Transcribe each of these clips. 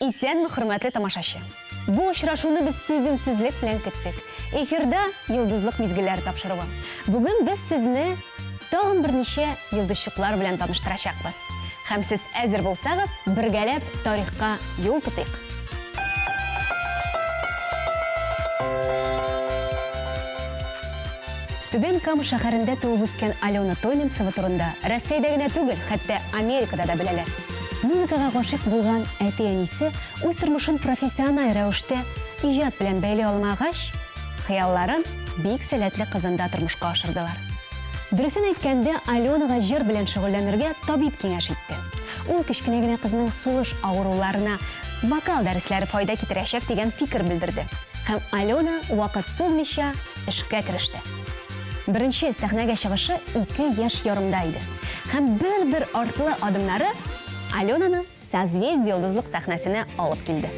Исәнме, хөрмәтле тамашачы. Бу очрашуны без түземсезлек белән көттек. Эфирда йолдызлык мизгелләре тапшыруы. Бүген без сезне тагын берничә йолдызчыклар белән таныштырачакбыз. Һәм сез әзер булсагыз, бергәләп тарихка юл тотыйк. Түбән Кама шәһәрендә туып үскән Алена Тойминцева турында Россиядә генә түгел, хәтта Америкада да беләләр. Музыкага гашыйк булган әти-әнисе үз тормышын профессиональ рәвештә иҗат белән бәйле алмагач, хыялларын бик сәләтле кызында тормышка ашырдылар. Дөресен әйткәндә, Аленага җыр белән шөгыльләнергә табиб киңәш итте. Ул кечкенә генә кызның сулыш авыруларына вокал дәресләре файда китерәчәк дигән фикер белдерде. Һәм Алена вакыт сузмыйча эшкә кереште. Беренче сәхнәгә чыгышы 2 яшь ярымда иде. Һәм бер артлы адымнары Аленаны созвездие йолдызлык сәхнәсенә алып килде.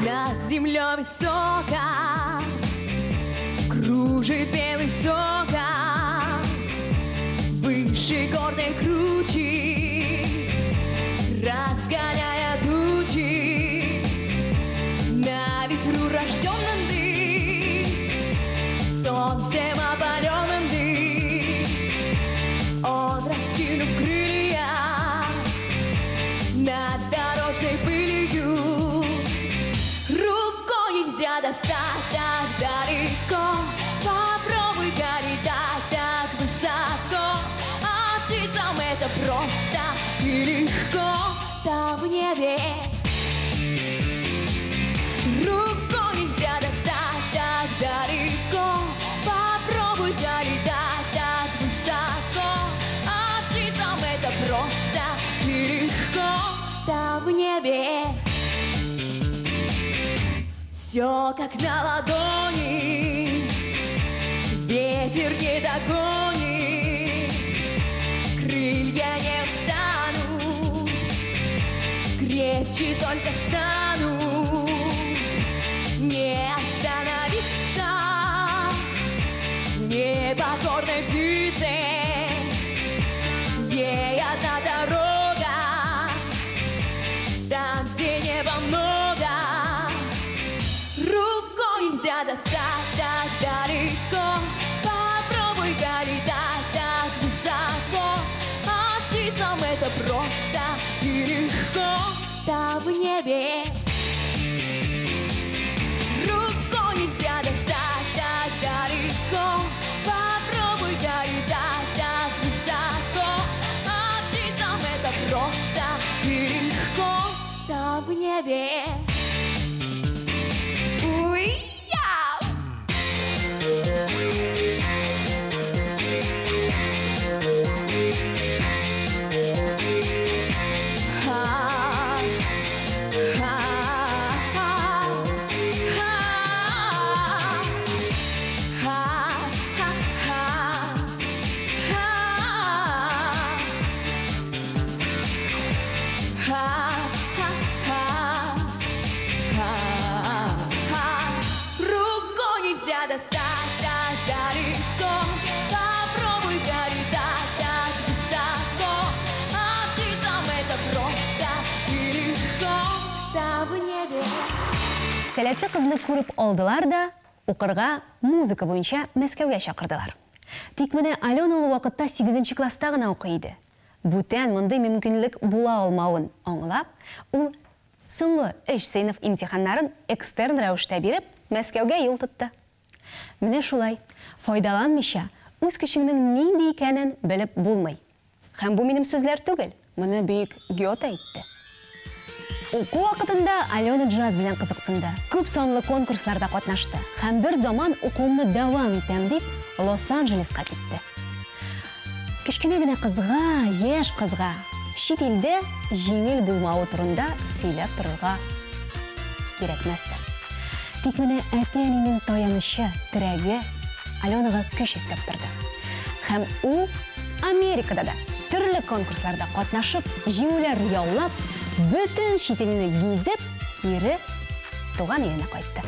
Над землей высоко кружит белый сокол, выше горной кручи, разгоняя тучи. На ветру рожденным дым, солнцем опаленным дым, он, раскинув крылья над дорожной пылью, рукой нельзя достать так далеко. Попробуй летать так высоко, а птицам это просто и легко. Там в небе рукой нельзя достать так далеко. Попробуй летать так высоко, а птицам это просто и легко. Там в небе все как на ладони, ветер не догонит, крылья не встанут, крепче только станут. Не остановиться непокорной птице, ей одна дорога, там, где неба много. Рукой нельзя достать так далеко. Попробуй летать так высоко, а птицам это просто и легко. Там в небе рукой нельзя достать так далеко. Попробуй летать так высоко, а птицам это просто и легко. Там в небе. Сәләтле кызны күреп алдылар да, укырга музыка буенча Мәскәүгә чакырдылар. Тик менә Алена ул вакытта 8нче класста гына укый иде. Бүтән мондый мөмкинлек була алмавын аңлап, ул соңгы 3 сыйныф имтиханнарын экстерн рәвештә биреп, Мәскәүгә юл тотты. Менә шулай, файдаланмыйча, үз көчеңнең нинди икәнен белеп булмый. Һәм бу минем сүзләр түгел, моны бөек Гёте әйтте. Уку вакытында Алена джаз белән кызыксынды. Күп санлы конкурсларда катнашты. Һәм бер заман укуымны дәвам итәм дип Лос-Анджелеска китте. Кечкенә генә кызга, яшь кызга чит илдә җиңел булмавы турында сөйләп торырга кирәкмәстер. Тик менә әти-әнинең таянышы, терәге Аленага көч истәп торды. Һәм ул Америкада да төрле конкурсларда катнашып, җиңүләр яулап, бүтән чит илне гизеп, кире туган иленә кайтты.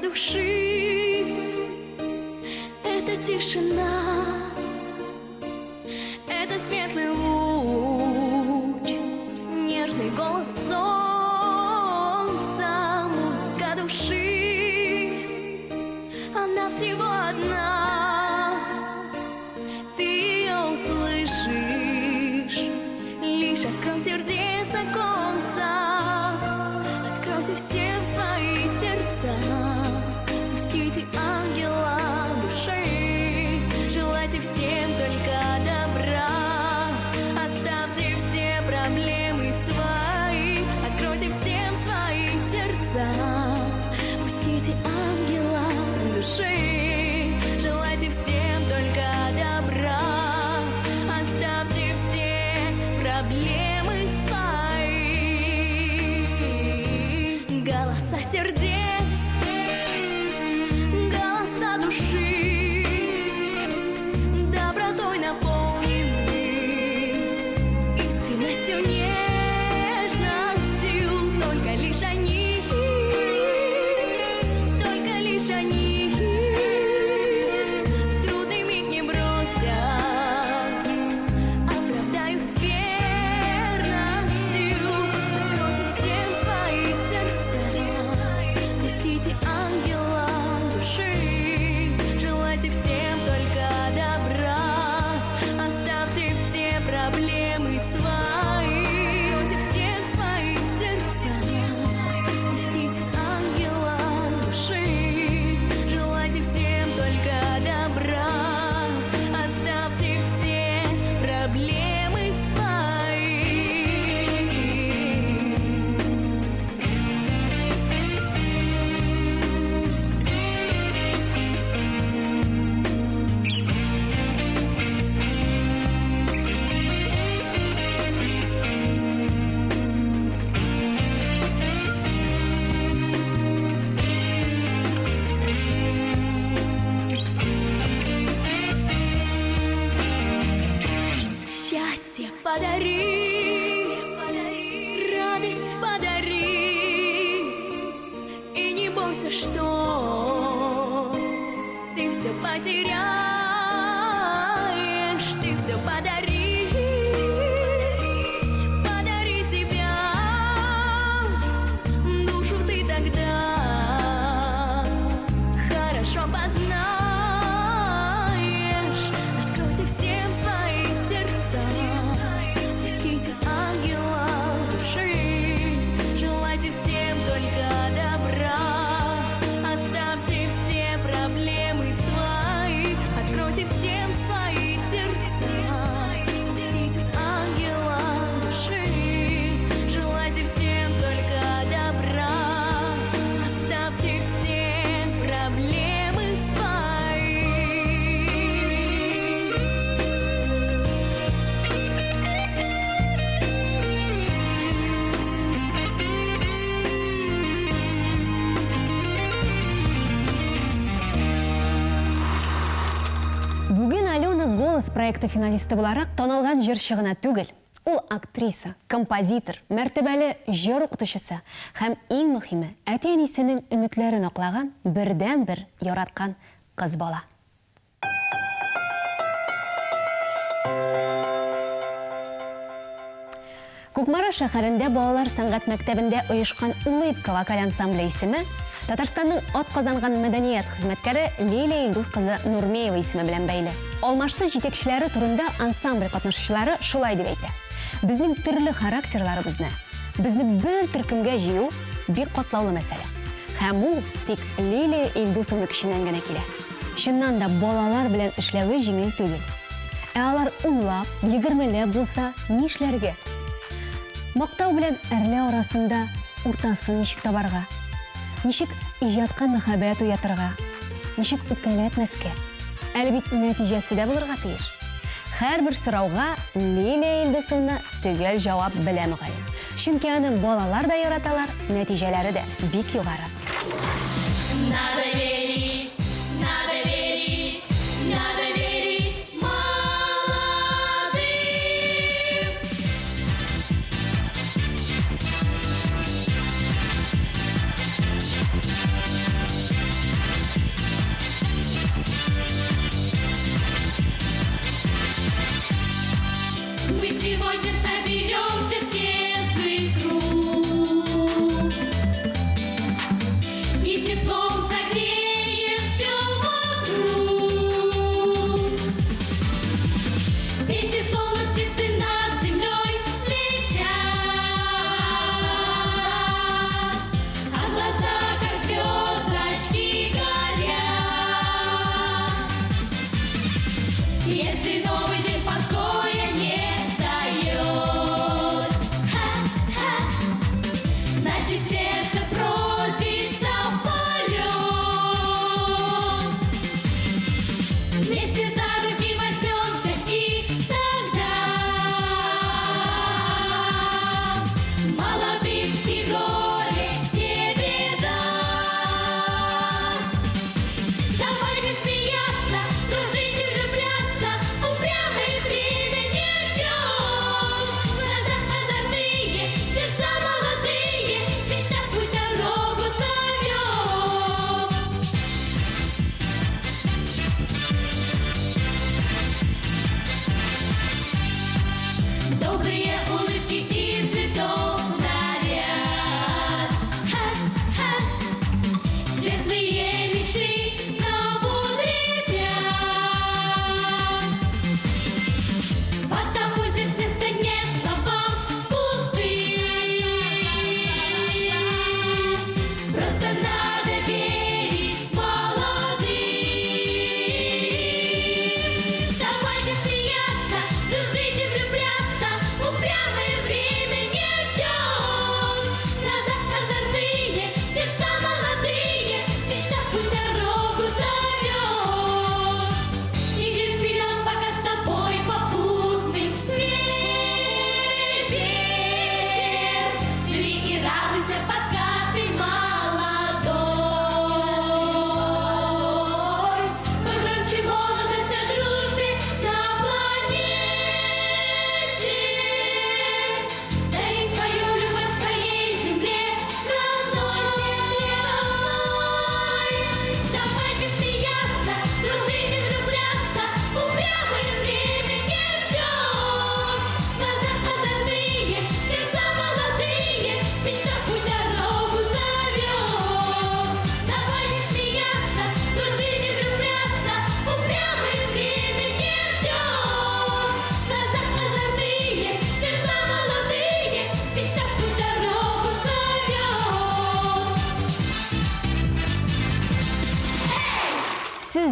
души. Это тишина, это светлый луч, нежный голос солнца, музыка души. Она всего одна, ты ее услышишь. Лишь открой сердце оконца, откройте всем свои сердца. Пустите ангела души, желайте всем только добра. Оставьте все проблемы свои, откройте всем свои сердца. Пустите ангела души, желайте всем только добра. Оставьте все проблемы свои. Голоса сердец, голоса души, добротой наполнены, искренностью, нежностью. Только лишь они в трудный миг не бросят, оправдают верностью. Откройте всем свои сердца, пустите ангела души, желайте всем только добра. Оставьте все проблемы свои, откройте всем свои сердца. Пустите ангела души, желайте всем только добра. Оставьте все проблемы свои. Счастье подари, радость подари, и не бойся, что ты все потеряешь. Ты все подари, подари себя, душу ты тогда хорошо познаешь. Откройте всем свои сердца, пустите ангела души, желайте всем только добра. Оставьте все проблемы свои, откройте всем свои сердца. Пустите ангела души, желайте всем только добра. Оставьте все проблемы свои. Бүген Алена «Голос» проекты финалисты буларак танылган җырчы гына түгел. Ул актриса, композитор, мәртәбәле җыр укытучысы һәм иң мөһиме, әти-әнисенең өметләрен аклаган бердән-бер яраткан кыз бала. Кукмара шәһәрендә балалар сәнгать мәктәбендә оешкан «Улыбка» вокаль ансамбле исеме Татарстанның атказанган мәдәният хезмәткәре Лилия Илдус кызы Нурмеева исеме белән бәйле. Алмашсыз җитәкчеләре турында ансамбль катнашучылары шулай дип әйтә. Безнең төрле характерларыбызны, безне бер төркемгә җыю бик катлаулы мәсьәлә. Һәм ул тик Лилия Илдусовның көченнән генә килә. Чыннан да балалар белән эшләве җиңел түгел. Алар унлап, 20ләп булса, ни эшләргә? Мактау белән әрлә арасында уртасын ничек табарга? Ничек иҗатка мәхәббәт уятырга? Ничек үпкәләтмәскә? Әлбит нәтиҗәсе дә булырга тиеш. Һәрбер сорауга Лилия Илдусовна төгәл җавап белә мөгаен. Чөнки аны балалар да яраталар, нәтиҗәләре дә бик югары. Надо верить, надо верить, надо верить молодым.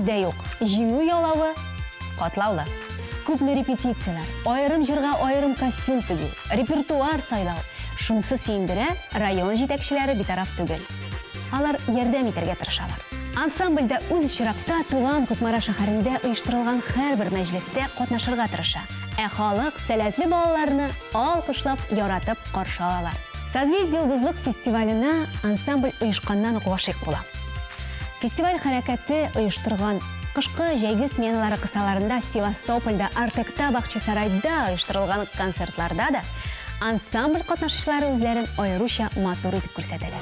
Бездә юк. Җиңү ялавы катлаулы. Күпме репетициялар, аерым җырга аерым костюм тегү, репертуар сайлау. Шунсы сөендерә, район җитәкчеләре битараф түгел. Алар ярдәм итәргә тырышалар. Ансамбльдә үз чиракта туган Кукмара шәһәрендә оештырылган һәрбер мәҗлестә катнашырга тырыша. Халык сәләтле балаларны алкышлап, яратып каршы алалар. Созвездие йолдызлык фестиваленә ансамбль оешканнан ук гашыйк була. Фестиваль хәрәкәте оештырган кышкы җәйге сменалары кысаларында Севастопольдә, Артекта, Бакчасарайда оештырылган концертларда да ансамбль катнашучылары үзләрен аеруча матур итеп күрсәтәләр.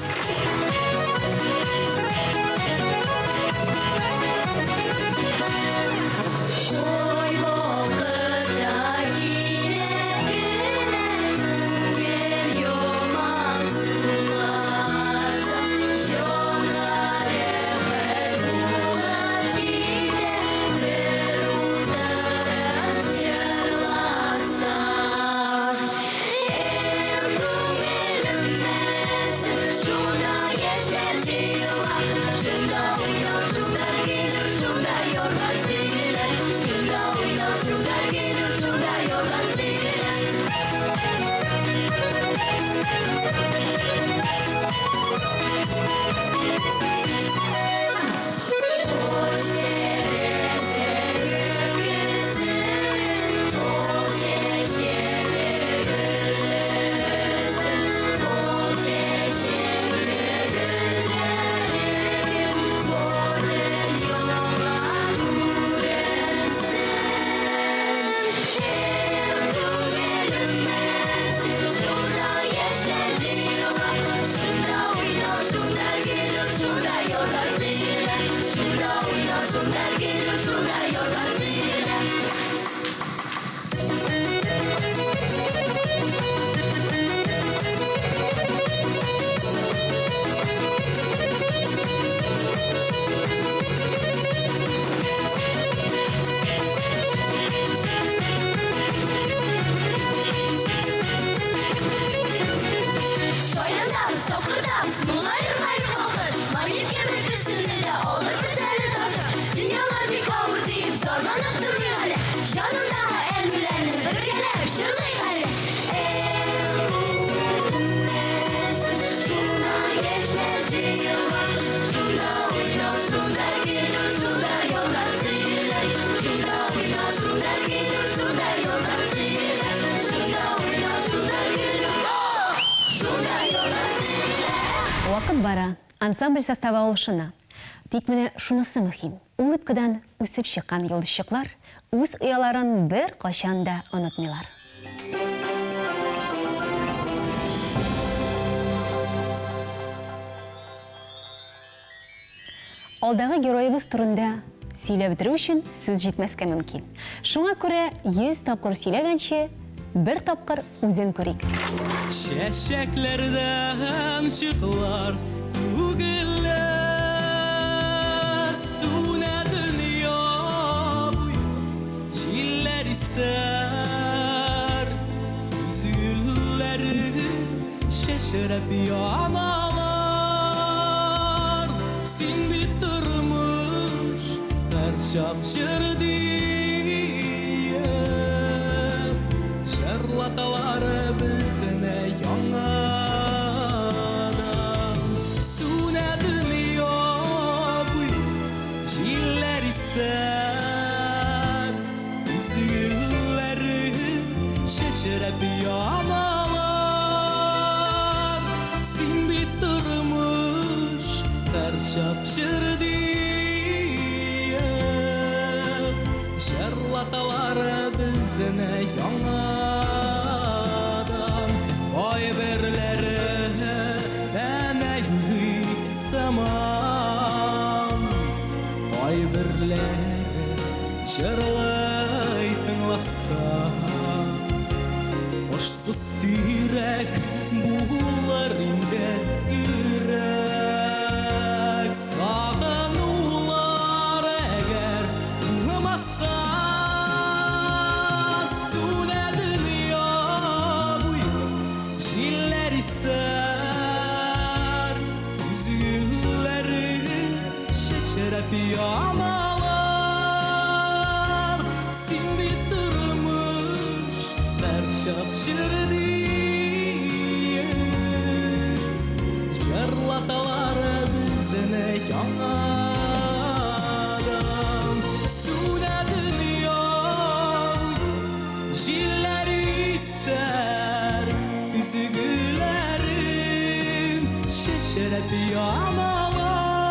Вакыт бара, ансамбль составы алышына. Тик менә шунысы мөһим. Улыбкадан үсеп чыккан йолдызчыклар үз уяларын бер качан да онытмыйлар. Алдагы героебыз турында сөйләп бетерү өчен сүз җитмәскә мөмкин. Шуңа күрә 100 тапкыр сөйләгәнче bir тапкыр үзен күрик. Çeşeklerden çıklar güller Sune dünya bu çilleri ser Üzülleri şeşerep yanalar Sin bitirmiş her çapşır Şarlataları bizine yanadan Sune dünya bu çilleri ser Üzülleri şeşerep yanalar Sin bitirmiş her çapşır Şarlataları bizine yanadan Oy berleri deneyli zaman Oy berleri şarlay tınlasa Hoşsuz direk bular inde yürek Sağınular eğer kılmasa Ser, üzülleri şeşerep yanalar Çapçırdı Jarlatalar bizene yanadan Suda dünyam Jilleri ser Üzgülerim Şeşerep yanalar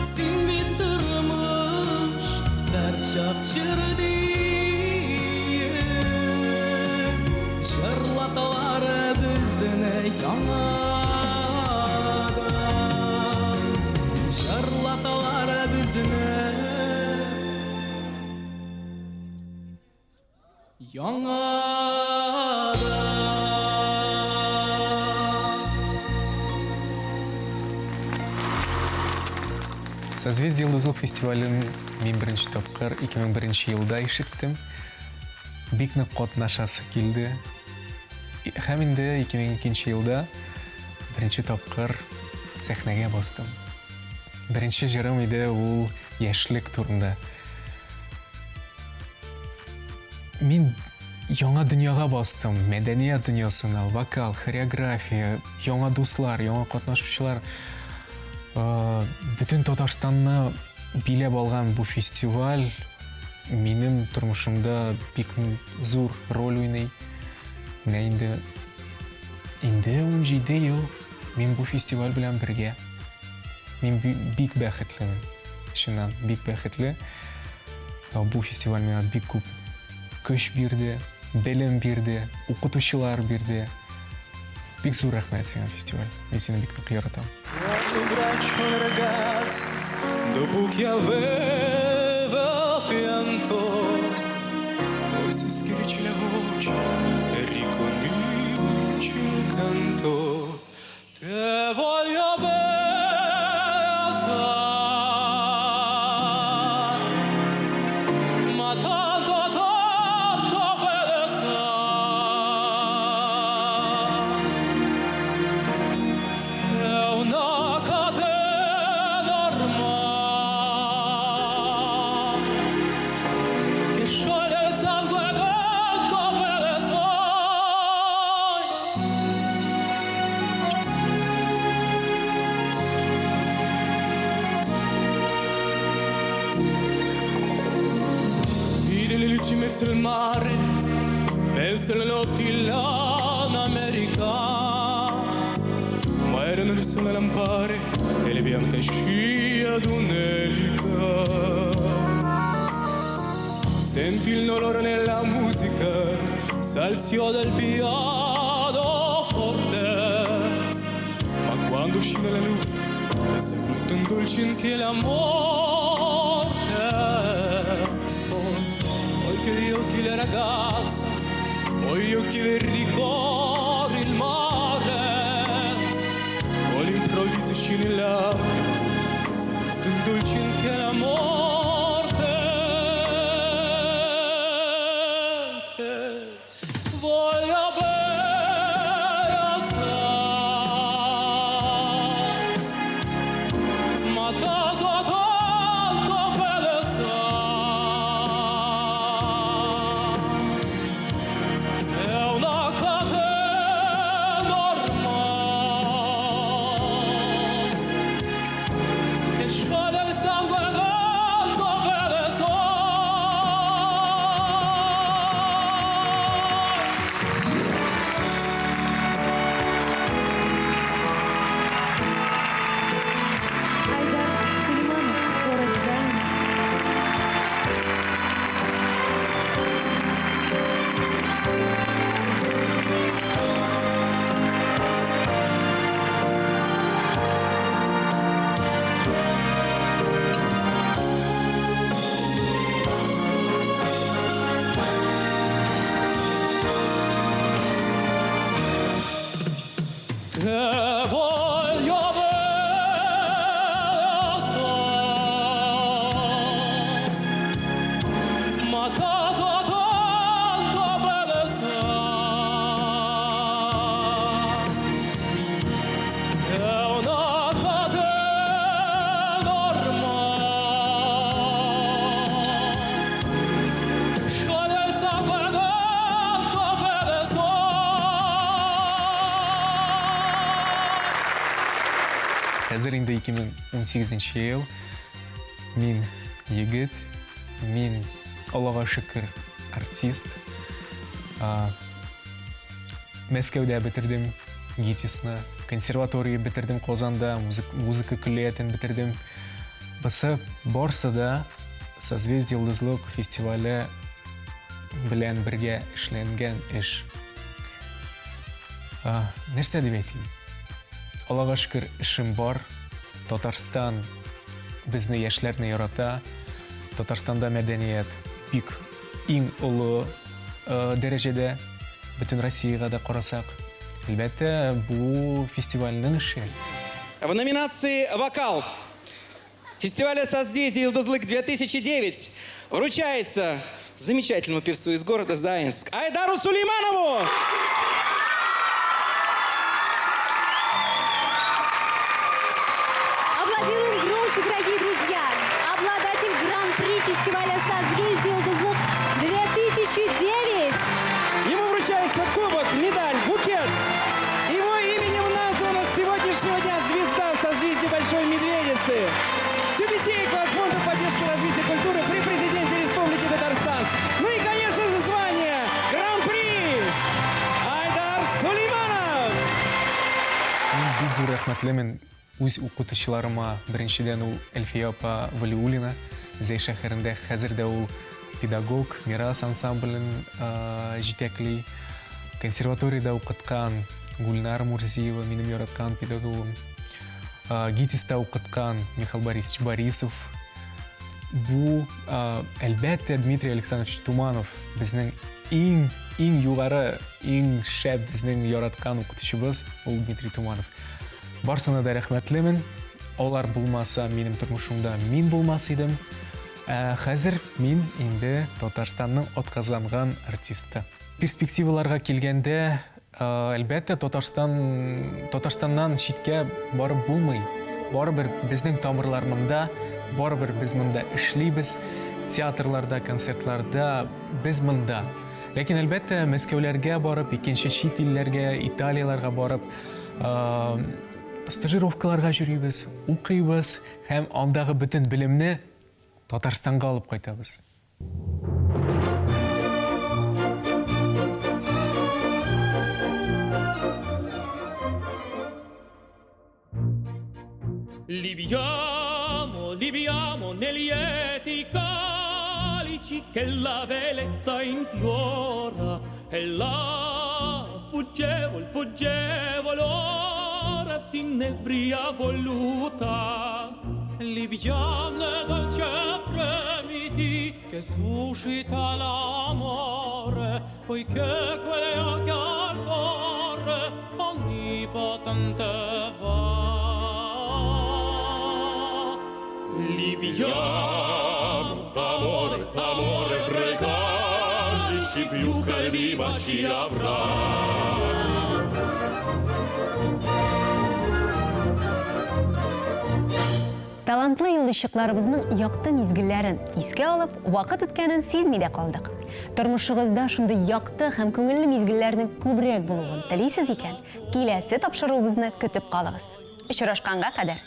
Sin bitirmiş Berçapçırdı Jarlatalar bizene yanadan Jarlatalar bizene yanadan Созвездие Йылдызлык фестивалін мен бірінші тапқыр 2001 жылда ишеттім. Бик нык катнашасы килде. Һәм инде 2002 елда беренче тапкыр сәхнәгә бастым. Беренче җырым иде ул яшьлек турында. Мин яңа дөньяга бастым. Мәдәният дөньясына, вокал, хореография, яңа дуслар, яңа катнашучылар. Бүтән Татарстанны биләп алган бу фестиваль минем тормышымда бик зур роль уйный. Инде 17 ел мин бу фестиваль белән бергә. Мин бик бәхетлемен. Чыннан бик бәхетле. Бу фестиваль миңа бик күп көч бирде, белем бирде, укытучылар бирде. Big зур рәхмәт сиңа фестиваль. Мин сине бик нык яратам. Abbraccio un ragazzo dopo che aveva pianto, poi si schiarisce la voce e ricomincia un canto. Te voglio bene assai, ma tanto, tanto bene assai. È una catena ormai che scioglie il sangue del come le suoi. Vide le luci in mezzo al mare, penso alle notti là in America. Ma erano le sole lampare e le bianche scia d'un'elica. Senti il dolore nella musica, salzio del piano forte. Ma quando scende la luce, è sempre un dolce anche la morte. Poi che gli occhi le ragazze, poi gli occhi verdi cori il mare. All'improvviso scende in lacrime, sento un dolce anche la morte. Voglio bene assai, ma tanto, tanto bene assai. È una catena ormai che scioglie il sangue del come le suoi. Айдар Сулейманов, город Заинск. Te voglio bene assai, ma tanto, tanto bene assai. È una catena ormai che scioglie il sangue del Хәзер инде 2018 ел. Мин егет, мин Аллага шөкер артист. Мәскәүдә бетердем ГИТИСны, консерватория бетердем Казанда, музыка көллиятен бетердем. Бусы барсы да Созвездие Йолдызлык фестивале белән бергә эшләнгән эш. Нәрсә дип әйтим? Аллага шөкер эшем бар. Татарстан безне яшьләрне ярата. Татарстанда мәдәният бик иң олы дәрәҗәдә бөтен Россиягә да карасак. Әлбәттә, бу фестивальнең эше. В номинации «Вокал» фестиваля «Созвездие Йолдызлык 2009» вручается замечательному певцу из города Заинск Айдару Сулейманову! Аплодируем громче, дорогие друзья! Обладатель гран-при фестиваля «Созвездие Йолдызлык 2009». Ему вручается кубок, медаль, букет. Его именем названа с сегодняшнего дня звезда в созвездии Большой Медведицы. Тюбетейка от Фонда поддержки развития культуры при президенте Республики Татарстан. Ну и, конечно же, звание гран-при Айдар Сулейманов. Мин бик зур рәхмәтлемен үз укытучыларыма. Беренчедән ул Әлфия апа Валиуллина, Зәй шәһәрендә хәзер дә ул педагог, Мирас ансамблен җитәкли. Консерваториядә укыткан Гульнар Мурзиева, минем яраткан педагогым. ГИТИСта укыткан Михаил Борисович Борисов. Бу әлбәттә Дмитрий Александрович Туманов, безнең иң югары, иң шәп безнең яраткан укытучыбыз, ул Дмитрий Туманов. Барсына да рәхмәтлемен. Алар булмаса, минем тормышымда мин булмас идем. Хәзер мин инде Татарстанның атказанган артисты. Перспективаларга килгәндә, әлбәттә Татарстаннан читкә барып булмый. Барыбер безнең тамырларында, барыбер без монда эшлибез, театрларда, концертларда без монда. Ләкин әлбәттә Мәскәүләргә барып, икенче чит илләргә, Италияларга барып, стажировкаларга йөрибез, укыйбыз һәм андагы бөтен белемне Татарстанга алып кайтабыз. Libiamo negli lieti calici che la bellezza infiora e la fuggevo l'ora s'inebria voluta. Libiamo le dolci premiti che suscita l'amore, poiché quelle occhi al cuore onnipotente va. Libiamo, amore fregarci, più caldi baci avrà. Талантлы йолдызчыкларыбызның якты мизгелләрен искә алып, вакыт үткәнен сизми дә калдык. Тормышыгызда шундый якты һәм күңелле мизгелләрнең күбрәк булуын телисез икән, киләсе тапшыруыбызны көтеп калыгыз. Очрашканга кадәр.